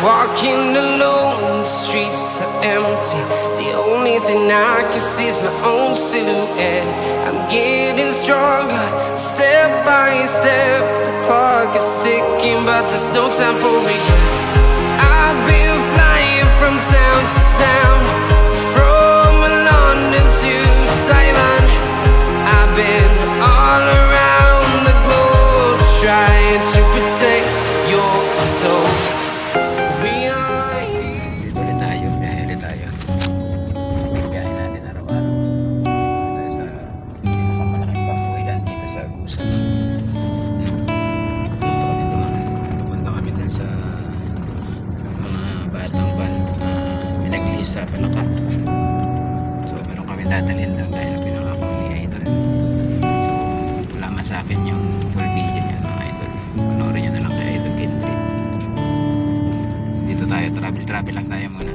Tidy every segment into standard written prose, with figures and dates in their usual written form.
Walking alone, the streets are empty. The only thing I can see is my own silhouette. I'm getting stronger, step by step. The clock is ticking, but there's no time for regrets. I've been flying from town to town, from London to Taiwan. I've been all around the globe, trying to protect your soul. Sa Palaka. So meron kami dadalhin doon dahil pinangako ni Idol. So wala man sa akin yung full video niya mga Idol. Panoorin nyo na lang kay Idol Kindred. Dito tayo, travel lang tayo muna.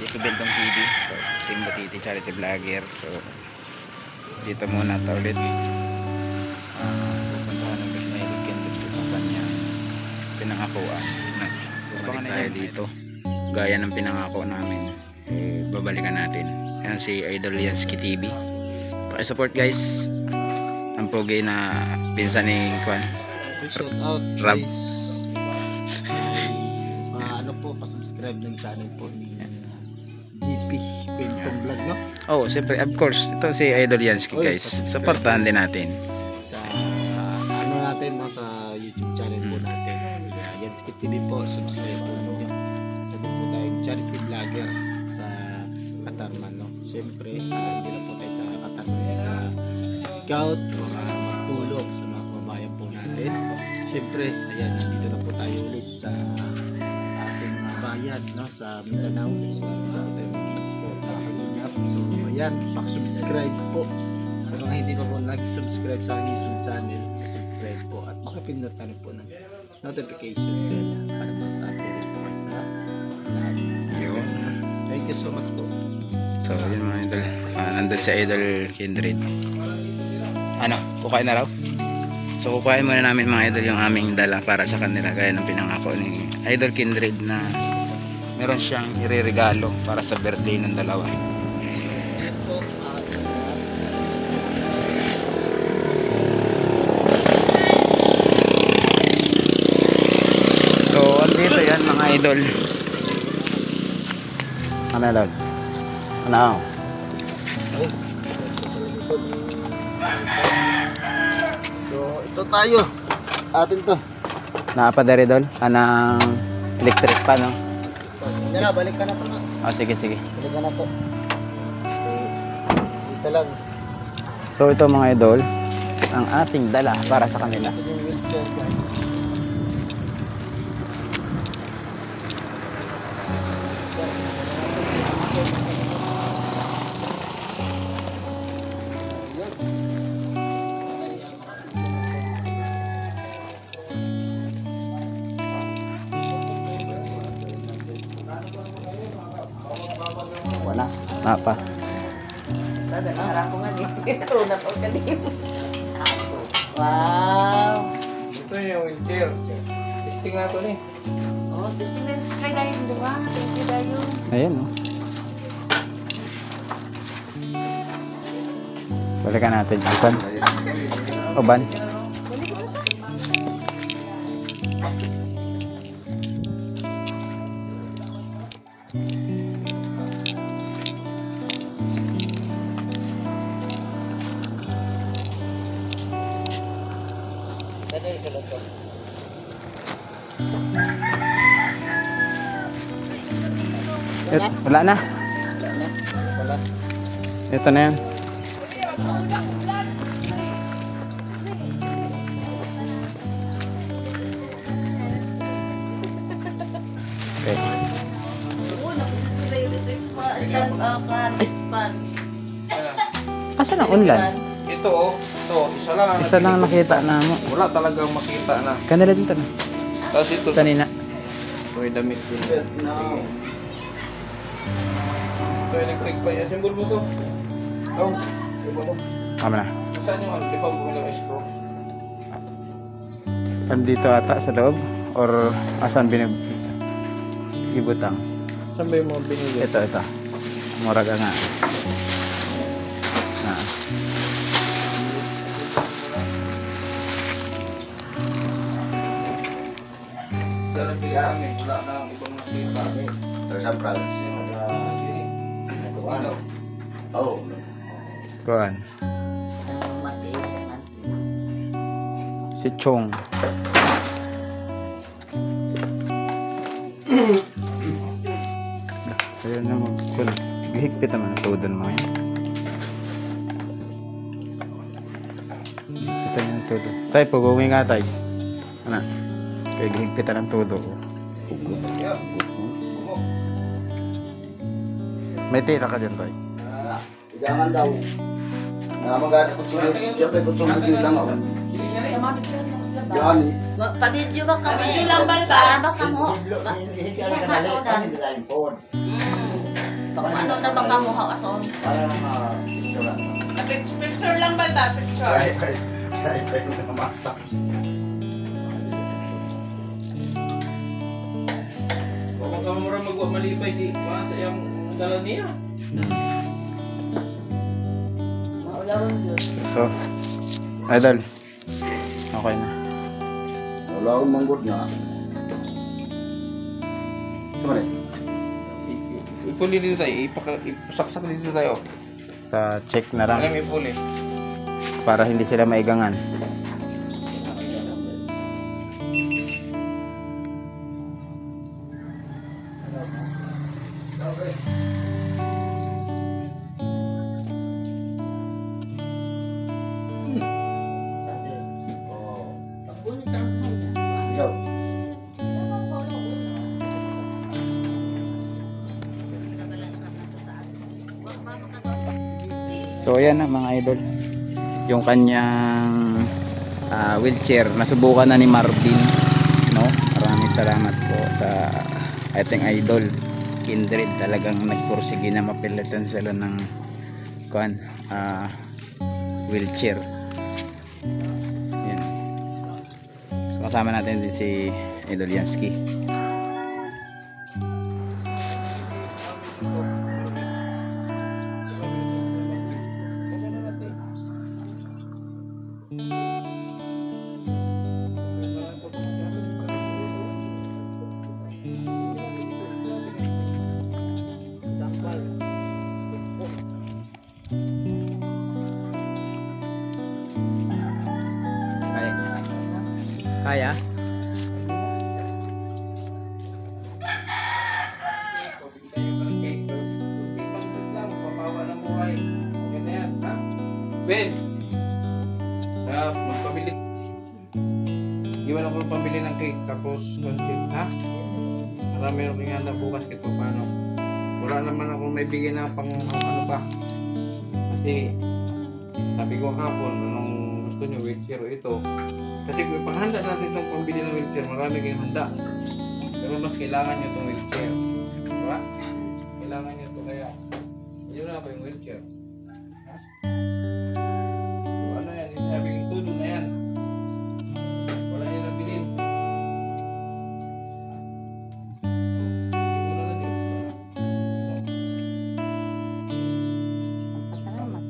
Dito Bentong TV, so Team Batiti Charity Vlogger. So dito muna ta ulit pupuntahan ng Idol Kindred sa kanya pinangakuan. So baka tayo dito gaya ng pinangako namin, babalikan natin. Yan si Idol Yansky TV, pakisupport guys. Ang pogi na pinsan ni Kwan. Shout out Rab. guys. Ano po, pa-subscribe ng channel po ni GP Bentong Vlog, no? Oh, siyempre, of course, ito si Idol Yansky guys. Supportahan din natin. Sa ano natin, no? Sa YouTube channel po natin. Yansky TV po, subscribe po nyo. Sabi po tayong charity vlogger sa Katarman, no? Siyempre, hindi na po tayo sa Katarman scout para magtulong sa mga kababayan po natin. Siyempre, ayan, nandito na po tayo ulit sa ating mga bayan, no? Sa Mindanao. So ayan, pak-subscribe po sa mga hindi pa po nag-subscribe sa YouTube channel. Subscribe po at pakipindot na rin po ng notification bell para mas update po sa lahat. Thank you so much po. So yun mga idol, nandun si Idol Kindred. Ano, kukain na raw? So kukain muna namin mga idol yung aming dala para sa kanila gaya ng pinangako ni Idol Kindred na meron siyang ireregalo para sa birthday ng dalawa. So andito yan mga idol. Ano idol? Ano? So ito tayo. Atin to. Nakapadari idol? Anang electric pa no? Yan na, balik ka na to na. Oh, sige. Balik ka na to. Okay. Isa lang. So ito mga idol, ang ating dala para sa kanila. Ito yung wheelchair guys. Wala, napa. Wow! Ito yung wheelchair. Testing nga ito ni. Oh, testing na sa kay dayon, di ba? Thank you dayon. Ayan oh. Balikan natin. Uban. Uban. Wala na. Ito na yan. Okay. Asan ang unlan? Ito oh. Ito, isa lang. Isa lang nakita na mo. Wala talagang makita na. Kanila dito na. Tapos ito. Sanina. May damit din. Sige. Ito electric pa yan. Simbol mo to. Oh, simbol mo. Tama na. Saan yung ano? Di ba bumilang screw? Andito ata sa loob? Or asan ibutang? Saan ba yung mga binili? Ito. Muraga nga. Wala na kami. Wala na ang ibang nakita. There's a brothers. Ano? Oh. Kuan. Si Chong. Ayun na magkul. Gihigpit naman ang tudon mo yan. Ito yung tudo. Tay, pagungin nga tay. Ano? Kaya gihigpitan ang tudo. May tira ka dyan tay. Jangan daw. Magana ko sunod. Diyan ko sunod din lang ako. Yan. Pabidyo ba kami? Para ba kamo? Sige, matodan. Ano na ba kamo hakason? Para na Picture lang ba ta? Picture. Kahit pa yung kamata. Huwag ka mura malipay si Juan sa iyang dala niya. So, idol. Okay na. Wala akong manggod nga. Tama rin. Ipuli dito tayo. Ipasaksak dito tayo. Check na lang Alam ipuli. para hindi sila maigangan. Ikaw. So ayan na mga idol, yung kanyang wheelchair nasubukan na ni Marvin, no? Maraming salamat po sa ating idol Kindred. Talagang nagpursige na mapilitan sila ng wheelchair. Yan. So kasama natin din si Idol Yansky. Kaya? Ben! Magpabili. Iwan ako ng pambili ng cake tapos concept, ha? Marami akong handa bukas kito paano. Wala naman akong may bigyan na pang ano ba. Kasi sabi ko hapon, anong gusto nyo, wheelchair o ito. Kasi kung ipanghanda natin itong pambili ng wheelchair, marami kayong handa. Pero mas kailangan nyo itong wheelchair. Diba? Kailangan nyo ito kaya. Yun na ba yung wheelchair? So ano yan? Sabi yung tudo na yan. Wala nyo nabilin. Hindi ko na natin. Salamat.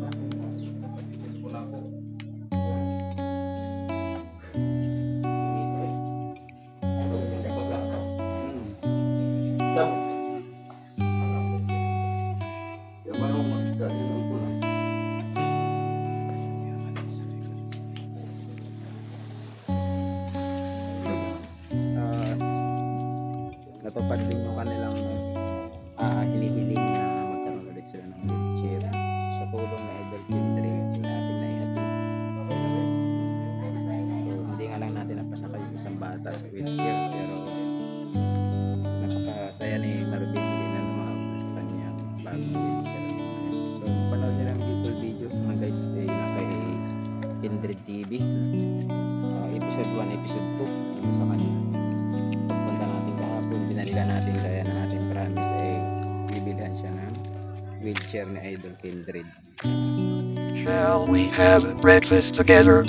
natupad din yung kanilang hinihiling na magkaroon ulit sila ng wheelchair sa tulong na Idol Kindred natin na ihatid. So hindi nga lang natin napasakay yung isang bata sa wheelchair, pero napakasaya ni Marvin hindi na lumawag sa kanya bagong wheelchair. So panood nyo lang yung full video mga guys, na kay Kindred TV, episode 1, episode 2 yung sa kanya. Pagpunta natin kahapon, binalikan natin kaya na natin promise bibilhan siya ng wheelchair ni Idol Kindred. Shall we have breakfast together?